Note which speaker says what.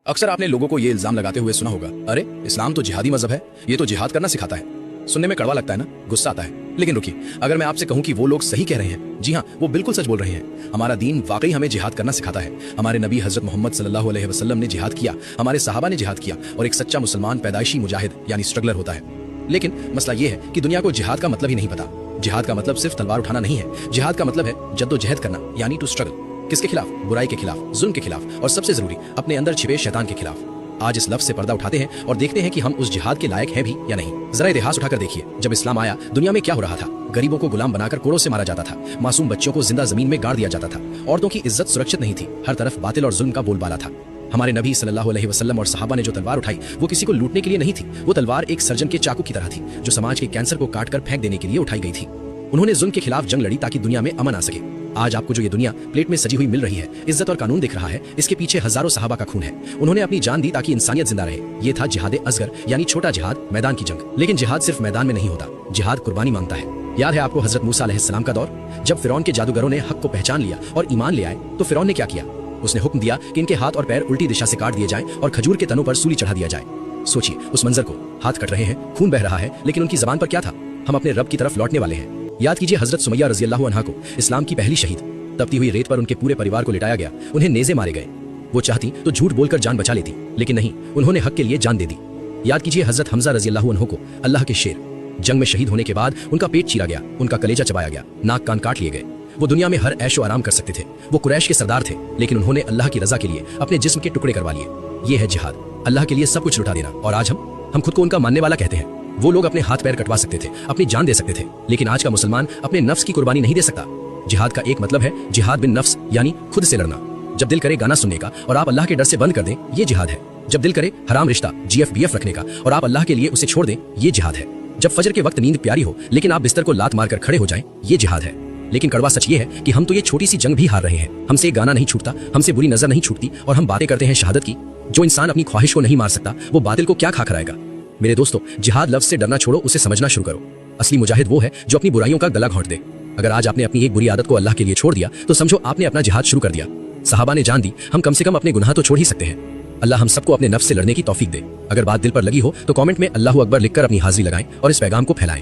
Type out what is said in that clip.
Speaker 1: अक्सर आपने लोगों को ये इल्जाम लगाते हुए सुना होगा, अरे इस्लाम तो जिहादी मजहब है, ये तो जिहाद करना सिखाता है। सुनने में कड़वा लगता है ना, गुस्सा आता है। लेकिन रुकिए, अगर मैं आपसे कहूं कि वो लोग सही कह रहे हैं, जी हाँ, वो बिल्कुल सच बोल रहे हैं। हमारा दीन वाकई हमें जिहाद करना सिखाता है। हमारे नबी हजरत मोहम्मद सल्लल्लाहु अलैहि वसल्लम ने जिहाद किया, हमारे सहाबा ने जिहाद किया, और एक सच्चा मुसलमान पैदाइशी मुजाहिद यानी स्ट्रगलर होता है। लेकिन मसला ये है कि दुनिया को जिहाद का मतलब ही नहीं पता। जिहाद का मतलब सिर्फ तलवार उठाना नहीं है। जिहाद का मतलब है जद्दोजहद करना, यानी टू स्ट्रगल। किसके खिलाफ? बुराई के खिलाफ, जुल्म के खिलाफ, और सबसे जरूरी अपने अंदर छिपे शैतान के खिलाफ। आज इस लफ्ज से पर्दा उठाते हैं और देखते हैं कि हम उस जिहाद के लायक हैं भी या नहीं। जरा इतिहास उठाकर देखिए, जब इस्लाम आया दुनिया में क्या हो रहा था। गरीबों को गुलाम बनाकर कोड़ों से मारा जाता था, मासूम बच्चों को जिंदा जमीन में गाड़ दिया जाता था, औरतों की इज्जत सुरक्षित नहीं थी, हर तरफ बातिल और जुल्म का बोलबाला था। हमारे नबी सल्लल्लाहु अलैहि वसल्लम और सहाबा ने जो तलवार उठाई, वो किसी को लूटने के लिए नहीं थी। वो तलवार एक सर्जन के चाकू की तरह थी, जो समाज के कैंसर को काट कर फेंक देने के लिए उठाई गई थी। उन्होंने जुल्म के खिलाफ जंग लड़ी ताकि दुनिया में अमन आ सके। आज आपको जो ये दुनिया प्लेट में सजी हुई मिल रही है, इज्जत और कानून दिख रहा है, इसके पीछे हजारों सहाबा का खून है। उन्होंने अपनी जान दी ताकि इंसानियत जिंदा रहे। ये था जिहाद असगर, यानी छोटा जिहाद, मैदान की जंग। लेकिन जिहाद सिर्फ मैदान में नहीं होता, जिहाद कुर्बानी मांगता है। याद है आपको हजरत मूसा अलैहिस्सलाम का दौर? जब फिरौन के जादूगरों ने हक को पहचान लिया और ईमान ले आए, तो फिरौन ने क्या किया? उसने हुक्म दिया कि इनके हाथ और पैर उल्टी दिशा से काट दिए जाएं और खजूर के तनों पर सूली चढ़ा दिया जाए। सोचिए उस मंजर को, हाथ कट रहे हैं, खून बह रहा है, लेकिन उनकी जबान पर क्या था? हम अपने रब की तरफ लौटने वाले हैं। याद कीजिए हजरत सुमैया रज़ियल्लाहु अन्हा को, इस्लाम की पहली शहीद। तपती हुई रेत पर उनके पूरे परिवार को लिटाया गया, उन्हें नेज़े मारे गए। वो चाहती तो झूठ बोलकर जान बचा लेती, लेकिन नहीं, उन्होंने हक के लिए जान दे दी। याद कीजिए हजरत हमजा रज़ियल्लाहु अन्हु को, अल्लाह के शेर। जंग में शहीद होने के बाद उनका पेट चीरा गया, उनका कलेजा चबाया गया, नाक कान काट लिए गए। वो दुनिया में हर ऐशो आराम कर सकते थे, वो कुरैश के सरदार थे, लेकिन उन्होंने अल्लाह की रजा के लिए अपने जिस्म के टुकड़े करवा लिए। ये है जिहाद, अल्लाह के लिए सब कुछ लुटा देना। और आज हम खुद को उनका मानने वाला कहते हैं। वो लोग अपने हाथ पैर कटवा सकते थे, अपनी जान दे सकते थे, लेकिन आज का मुसलमान अपने नफ्स की कुर्बानी नहीं दे सकता। जिहाद का एक मतलब है जिहाद बिन नफ्स, यानी खुद से लड़ना। जब दिल करे गाना सुनने का और आप अल्लाह के डर से बंद कर दें, ये जिहाद है। जब दिल करे हराम रिश्ता GFBF रखने का और आप अल्लाह के लिए उसे छोड़ दें, ये जिहाद है। जब फजर के वक्त नींद प्यारी हो, लेकिन आप बिस्तर को लात मारकर खड़े हो जाएं, ये जिहाद है। लेकिन कड़वा सच ये है कि हम तो ये छोटी सी जंग भी हार रहे हैं। हमसे गाना नहीं छूटता, हमसे बुरी नजर नहीं छूटती, और हम बातें करते हैं शहादत की। जो इंसान अपनी ख्वाहिश को नहीं मार सकता, वो बातिल को क्या खा खराएगा? मेरे दोस्तों, जिहाद लफ्ज से डरना छोड़ो, उसे समझना शुरू करो। असली मुजाहिद वो है जो अपनी बुराइयों का गला घोंट दे। अगर आज आपने अपनी एक बुरी आदत को अल्लाह के लिए छोड़ दिया, तो समझो आपने अपना जिहाद शुरू कर दिया। सहाबा ने जान दी, हम कम से कम अपने गुनाह तो छोड़ ही सकते हैं। अल्लाह हम सबको अपने नफ्स से लड़ने की तौफीक दे। अगर बात दिल पर लगी हो तो कमेंट में अल्लाहू अकबर लिखकर अपनी हाजिरी लगाएं और इस पैगाम को फैलाएं।